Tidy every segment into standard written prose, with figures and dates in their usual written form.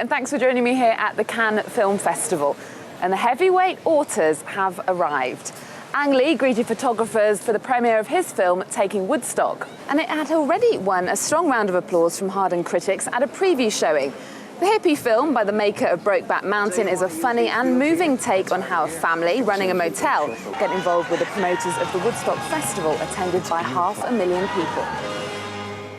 and thanks for joining me here at the Cannes Film Festival. And the heavyweight auteurs have arrived. Ang Lee greeted photographers for the premiere of his film, Taking Woodstock. And it had already won a strong round of applause from hardened critics at a preview showing. The hippie film by the maker of Brokeback Mountain is a funny and moving take on how a family running a motel get involved with the promoters of the Woodstock Festival, attended by 500,000 people.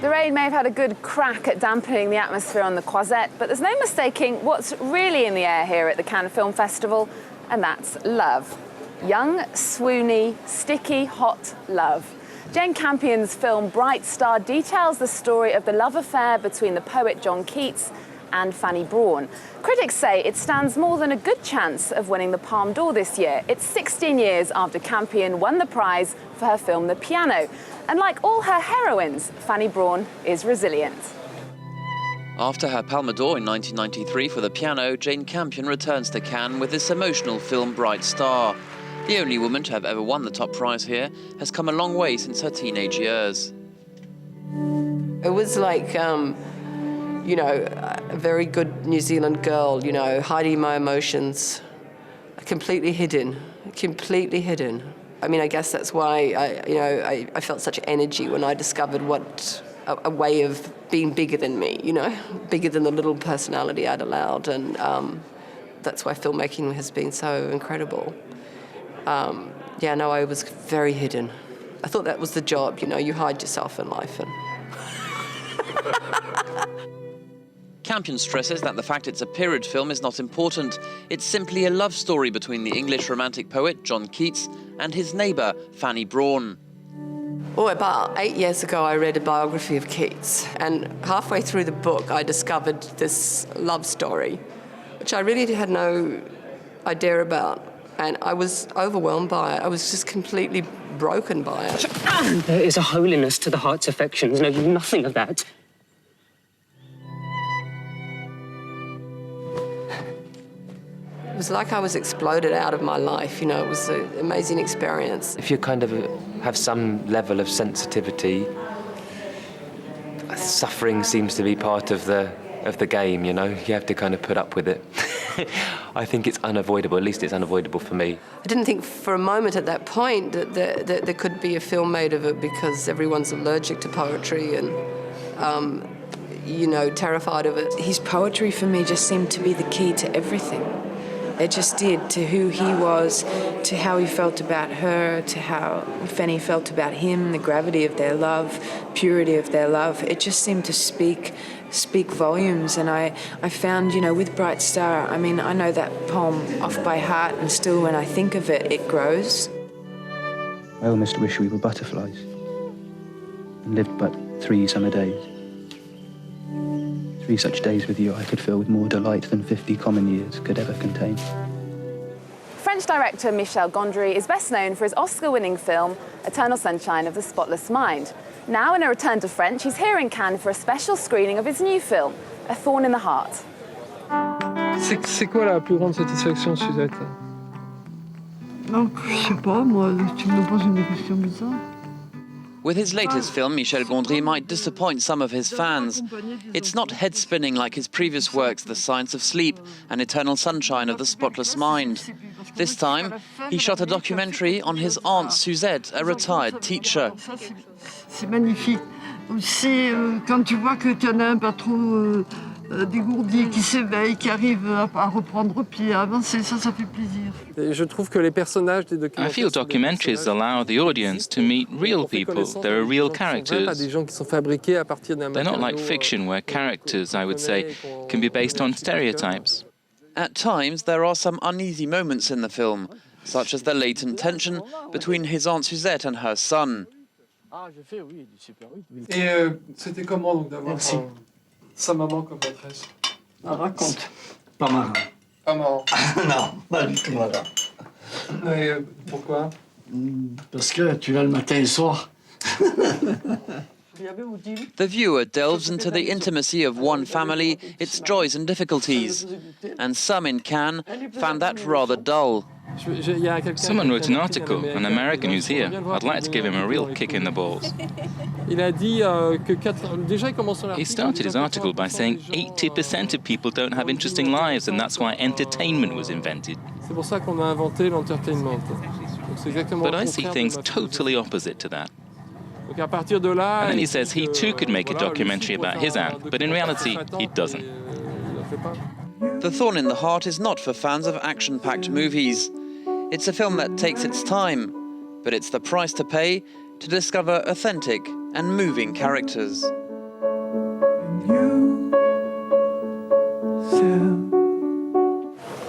The rain may have had a good crack at dampening the atmosphere on the Croisette, but there's no mistaking what's really in the air here at the Cannes Film Festival, and that's love. Young, swoony, sticky, hot love. Jane Campion's film Bright Star details the story of the love affair between the poet John Keats and Fanny Brawne. Critics say it stands more than a good chance of winning the Palme d'Or this year. It's 16 years after Campion won the prize for her film The Piano. And like all her heroines, Fanny Brawne is resilient. After her Palme d'Or in 1993 for The Piano, Jane Campion returns to Cannes with this emotional film Bright Star. The only woman to have ever won the top prize here has come a long way since her teenage years. It was like, you know, a very good New Zealand girl, you know, hiding my emotions, completely hidden. I mean, I guess that's why I felt such energy when I discovered what a way of being bigger than me, you know, bigger than the little personality I'd allowed, and that's why filmmaking has been so incredible. Yeah, no, I was very hidden. I thought that was the job, you know, you hide yourself in life. And Campion stresses that the fact it's a period film is not important. It's simply a love story between the English romantic poet John Keats and his neighbour, Fanny Brawne. Oh, about 8 years ago, I read a biography of Keats, and halfway through the book, I discovered this love story, which I really had no idea about, and I was overwhelmed by it. I was just completely broken by it. There is a holiness to the heart's affections. No, nothing of that. It was like I was exploded out of my life, you know, it was an amazing experience. If you kind of have some level of sensitivity, suffering seems to be part of the game, you know? You have to kind of put up with it. I think it's unavoidable, at least it's unavoidable for me. I didn't think for a moment at that point that there could be a film made of it, because everyone's allergic to poetry and, you know, terrified of it. His poetry for me just seemed to be the key to everything. It just did, to who he was, to how he felt about her, to how Fanny felt about him, the gravity of their love, purity of their love. It just seemed to speak volumes, and I found, you know, with Bright Star, I mean, I know that poem off by heart, and still when I think of it, it grows. I almost wish we were butterflies and lived but 3 summer days. 3 such days with you I could fill with more delight than 50 common years could ever contain. French director Michel Gondry is best known for his Oscar-winning film, Eternal Sunshine of the Spotless Mind. Now, in a return to French, he's here in Cannes for a special screening of his new film, A Thorn in the Heart. C'est quoi la plus grande satisfaction, Suzette? Non, je sais pas, moi, tu me poses une question bizarre. With his latest film, Michel Gondry might disappoint some of his fans. It's not head-spinning like his previous works, The Science of Sleep and Eternal Sunshine of the Spotless Mind. This time, he shot a documentary on his aunt Suzette, a retired teacher. C'est magnifique. C'est quand tu vois que tu en as un pas trop dégourdi, qui s'éveille, qui arrive à reprendre pied, à avancer, ça fait plaisir. Je trouve que les personnages des I feel documentaries allow the audience to meet real people. There are real characters. They're not like fiction where characters, I would say, can be based on stereotypes. At times, there are some uneasy moments in the film, such as the latent tension between his aunt Suzette and her son. Et c'était comment donc d'avoir sa maman comme maîtresse? Raconte. Pas marrant. Pas marrant. Non, pas du tout marrant. Et pourquoi? Parce que tu vas le matin et le soir. The viewer delves into the intimacy of one family, its joys and difficulties. And some in Cannes found that rather dull. Someone wrote an article, an American who's here. I'd like to give him a real kick in the balls. He started his article by saying 80% of people don't have interesting lives, and that's why entertainment was invented. But I see things totally opposite to that. And then he says he too could make a documentary about his aunt, but in reality, he doesn't. The Thorn in the Heart is not for fans of action-packed movies. It's a film that takes its time, but it's the price to pay to discover authentic and moving characters.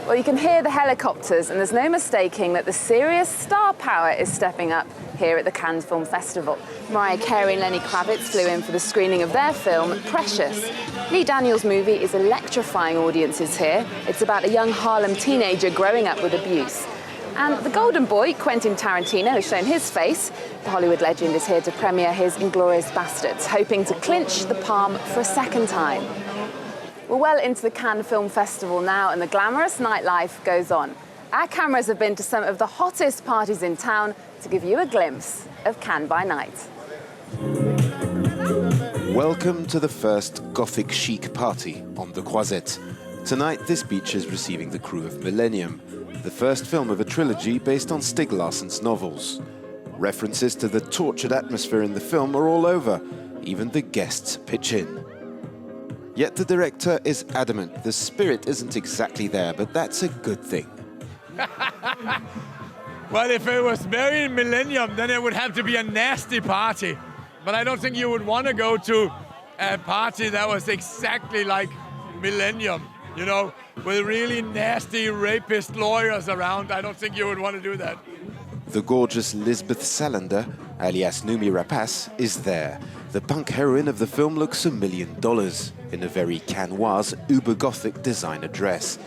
Well, you can hear the helicopters, and there's no mistaking that the serious star power is stepping up here at the Cannes Film Festival. Mariah Carey and Lenny Kravitz flew in for the screening of their film, Precious. Lee Daniels' movie is electrifying audiences here. It's about a young Harlem teenager growing up with abuse. And the golden boy, Quentin Tarantino, has shown his face. The Hollywood legend is here to premiere his Inglourious Basterds, hoping to clinch the Palme for a second time. We're well into the Cannes Film Festival now, and the glamorous nightlife goes on. Our cameras have been to some of the hottest parties in town to give you a glimpse of Cannes by night. Welcome to the first Gothic chic party on the Croisette. Tonight, this beach is receiving the crew of Millennium, the first film of a trilogy based on Stieg Larsson's novels. References to the tortured atmosphere in the film are all over. Even the guests pitch in. Yet the director is adamant the spirit isn't exactly there, but that's a good thing. Well, if it was very Millennium, then it would have to be a nasty party. But I don't think you would want to go to a party that was exactly like Millennium, you know, with really nasty rapist lawyers around. I don't think you would want to do that. The gorgeous Lisbeth Salander, alias Noomi Rapace, is there. The punk heroine of the film looks $1 million in a very Cannoise, uber-Gothic designer dress.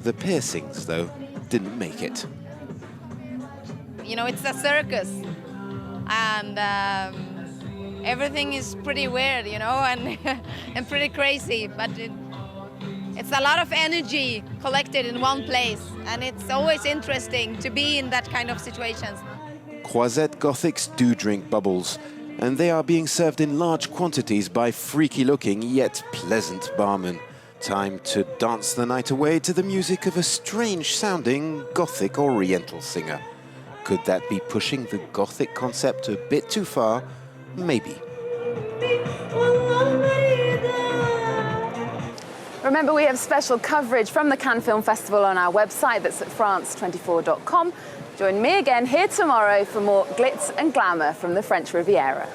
The piercings, though, didn't make it. You know, it's a circus, and everything is pretty weird, you know, and, and pretty crazy, but it's a lot of energy collected in one place, and it's always interesting to be in that kind of situations. Croisette Gothics do drink bubbles, and they are being served in large quantities by freaky-looking yet pleasant barmen. Time to dance the night away to the music of a strange-sounding Gothic Oriental singer. Could that be pushing the Gothic concept a bit too far? Maybe. Remember, we have special coverage from the Cannes Film Festival on our website, that's at france24.com. Join me again here tomorrow for more glitz and glamour from the French Riviera.